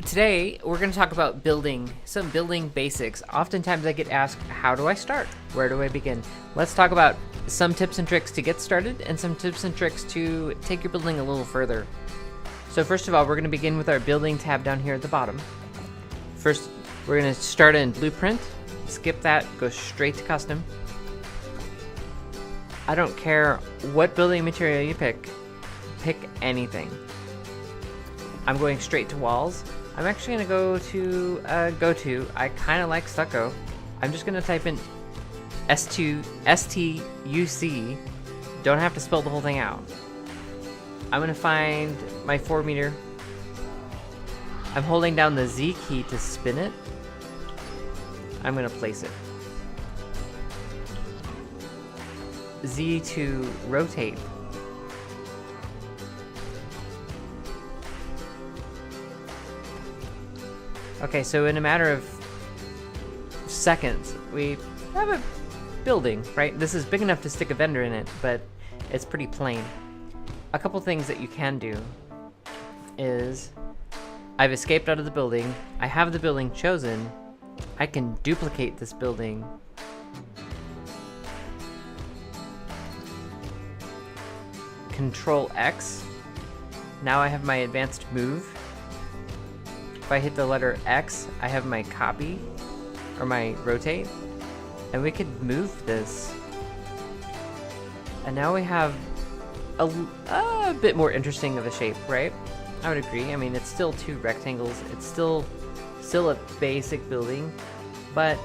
Today, we're going to talk about building, some building basics. Oftentimes I get asked, how do I start? Where do I begin? Let's talk about some tips and tricks to get started and some tips and tricks to take your building a little further. So first of all, we're going to begin with our building tab down here at the bottom. First, we're going to start in Blueprint, skip that, go straight to Custom. I don't care what building material you pick anything. I'm going straight to walls. I'm actually going to go to go-to. I kind of like stucco. I'm just going to type in STUC. Don't have to spell the whole thing out. I'm going to find my 4 meter. I'm holding down the Z key to spin it. I'm going to place it. Z to rotate. Okay, so in a matter of seconds, we have a building, right? This is big enough to stick a vendor in it, but it's pretty plain. A couple things that you can do is, I've escaped out of the building, I have the building chosen, I can duplicate this building. Control X. Now I have my advanced move. If I hit the letter X, I have my copy, or my rotate, and we could move this. And now we have a bit more interesting of a shape, right? I would agree. I mean, it's still two rectangles. It's still a basic building, but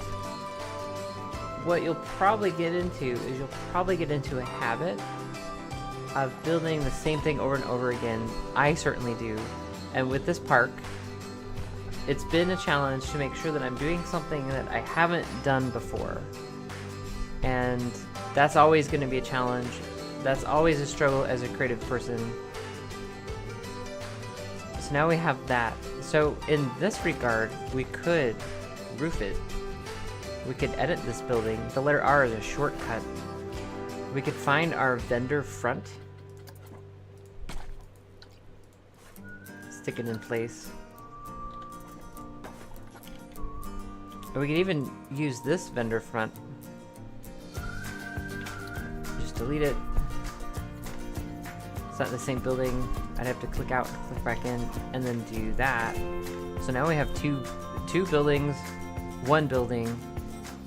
what you'll probably get into is a habit of building the same thing over and over again. I certainly do. And with this park, it's been a challenge to make sure that I'm doing something that I haven't done before. And that's always going to be a challenge. That's always a struggle as a creative person. So now we have that. So in this regard, we could roof it. We could edit this building. The letter R is a shortcut. We could find our vendor front. Stick it in place. Or we could even use this vendor front. Just delete it. It's not the same building. I'd have to click out, click back in, and then do that. So now we have two buildings, one building,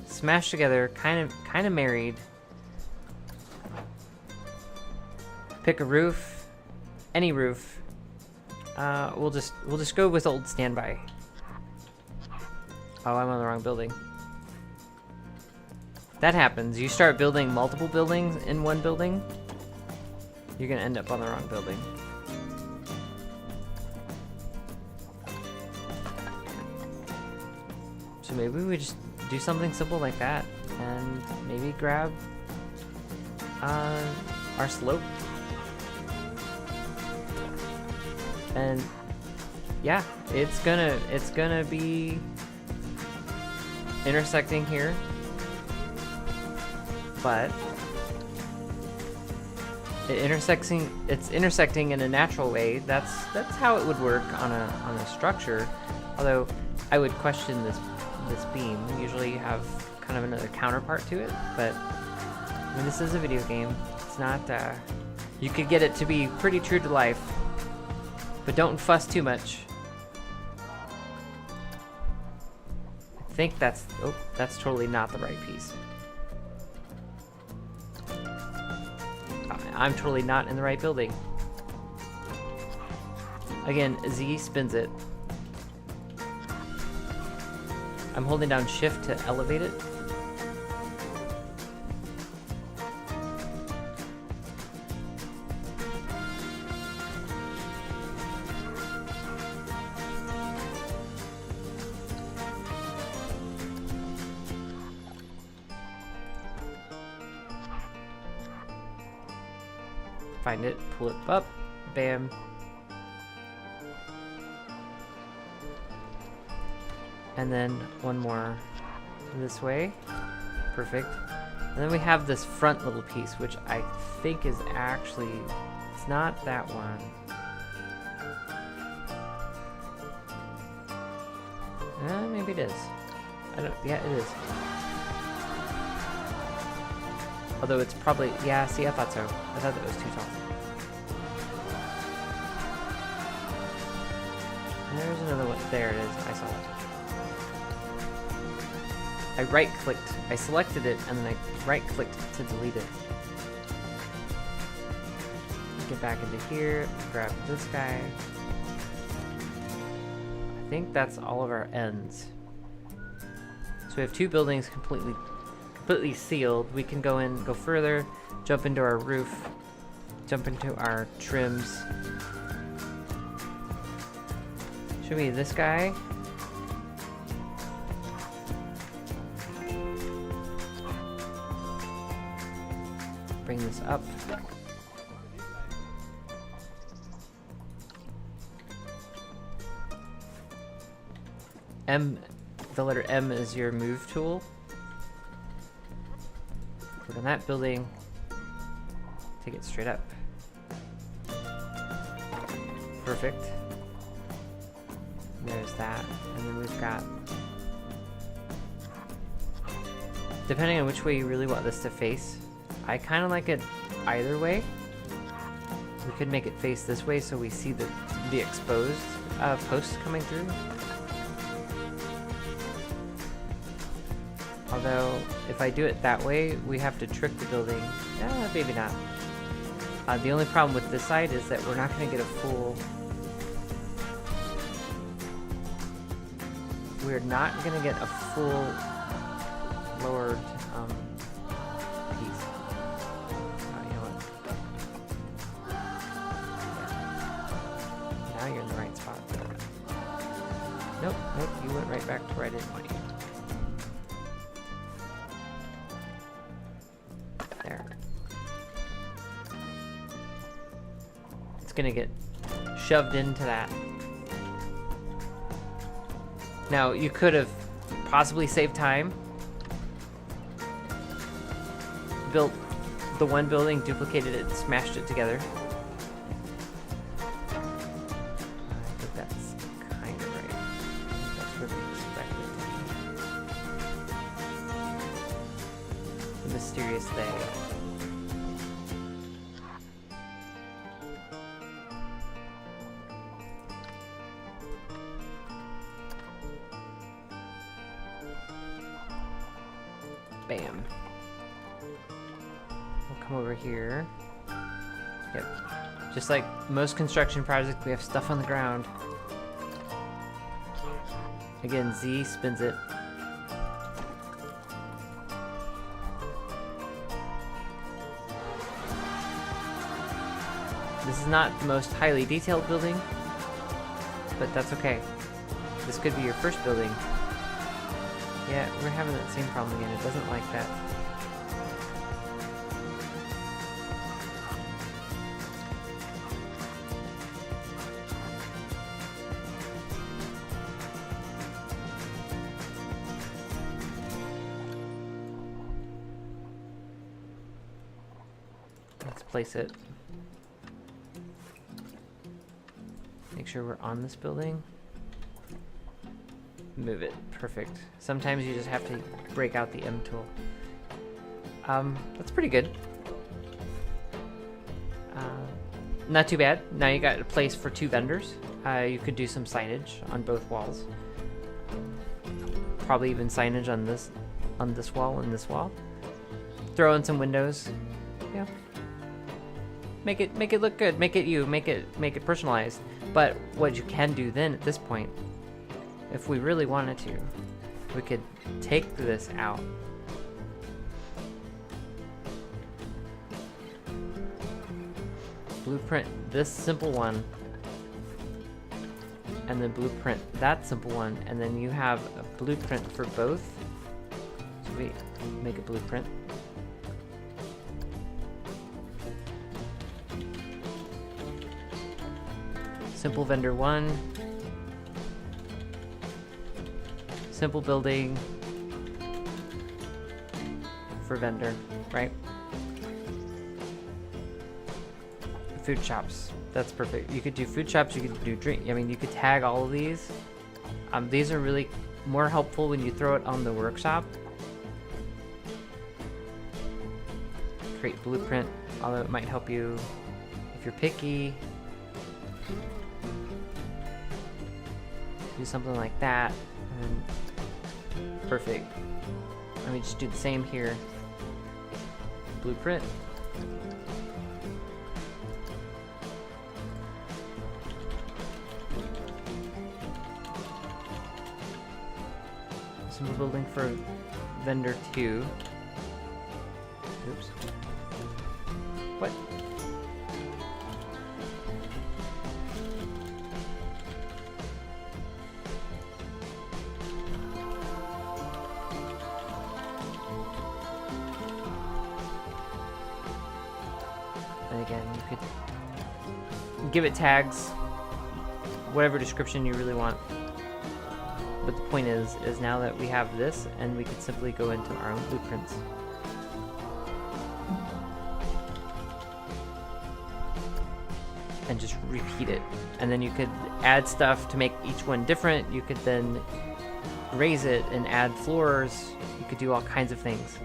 smashed together, kind of married. Pick a roof, any roof. We'll just go with old standby. Oh, I'm on the wrong building. That happens. You start building multiple buildings in one building, you're gonna end up on the wrong building. So maybe we just do something simple like that, and maybe grab our slope. And yeah, it's gonna be intersecting here, but it's intersecting in a natural way. That's how it would work on a structure. Although I would question this beam. Usually you have kind of another counterpart to it, but I mean, this is a video game. It's not. You could get it to be pretty true to life, but don't fuss too much. I think that's totally not the right piece. I'm totally not in the right building. Again, Z spins it. I'm holding down Shift to elevate it. Find it, pull it up, bam. And then one more this way. Perfect. And then we have this front little piece, which I think is actually, it's not that one. maybe it is. I don't, yeah, it is. Although it's probably, yeah, see, I thought so. I thought that was too tall. And there's another one. There it is. I saw it. I right-clicked. I selected it, and then I right-clicked to delete it. Get back into here, grab this guy. I think that's all of our ends. So we have 2 buildings completely sealed. We can go in, go further, jump into our roof, jump into our trims. Should we this guy? Bring this up. M, the letter M is your move tool. Click on that building, take it straight up. Perfect. There's that, and then we've got, depending on which way you really want this to face, I kind of like it either way. We could make it face this way so we see the exposed posts coming through. Although, if I do it that way, we have to trick the building. Maybe not. The only problem with this side is that we're not going to get a full... We're not going to get a full lowered piece. You know what? Yeah. Now you're in the right spot. Nope, you went right back to where I didn't want you. Gonna get shoved into that. Now you could have possibly saved time, built the one building, duplicated it, smashed it together. I think that's kind of right. That's what we expected. The mysterious thing. Bam. We'll come over here. Yep. Just like most construction projects, we have stuff on the ground. Again, Z spins it. This is not the most highly detailed building, but that's okay. This could be your first building. Yeah, we're having that same problem again. It doesn't like that. Let's place it. Make sure we're on this building. Move it. Perfect. Sometimes you just have to break out the M tool. That's pretty good. Not too bad. Now you got a place for 2 vendors. You could do some signage on both walls. Probably even signage on this wall and this wall. Throw in some windows. Yeah. Make it look good. Make it personalized. But what you can do then at this point, if we really wanted to, we could take this out. Blueprint this simple one, and then blueprint that simple one, and then you have a blueprint for both. So we make a blueprint. Simple vendor 1. Simple building for vendor, right? Food shops. That's perfect. You could do food shops, you could do drink. I mean, you could tag all of these. These are really more helpful when you throw it on the workshop. Create blueprint, although it might help you if you're picky. Do something like that, and then perfect. Let me just do the same here. Blueprint. So we're building for vendor 2. Oops. What? And again, you could give it tags, whatever description you really want. But the point is now that we have this, and we could simply go into our own blueprints. And just repeat it. And then you could add stuff to make each one different. You could then raise it and add floors. You could do all kinds of things.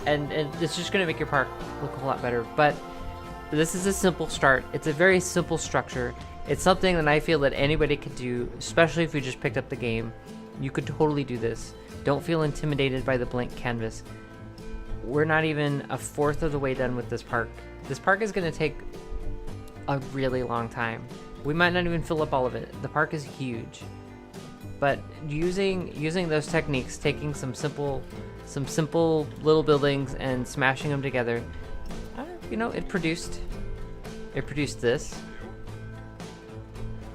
And it's just going to make your park look a whole lot better. But this is a simple start. It's a very simple structure. It's something that I feel that anybody could do, especially if you just picked up the game. You could totally do this. Don't feel intimidated by the blank canvas. We're not even a fourth of the way done with this park. This park is going to take a really long time. We might not even fill up all of it. The park is huge. But using those techniques, taking some simple little buildings and smashing them together, you know, it produced this.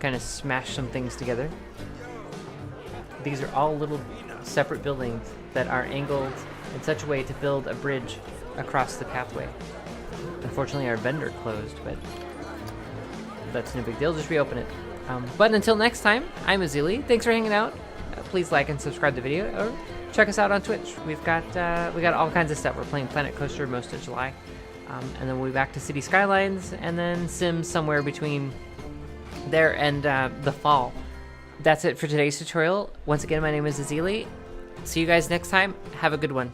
Kind of smash some things together. These are all little separate buildings that are angled in such a way to build a bridge across the pathway. Unfortunately, our vendor closed, but that's no big deal. Just reopen it. But until next time, I'm Azili. Thanks for hanging out. Please like and subscribe to the video, or check us out on Twitch. We got all kinds of stuff. We're playing Planet Coaster most of July, and then we'll be back to City Skylines, and then Sims somewhere between there and the fall. That's it for today's tutorial. Once again, my name is Azili. See you guys next time. Have a good one.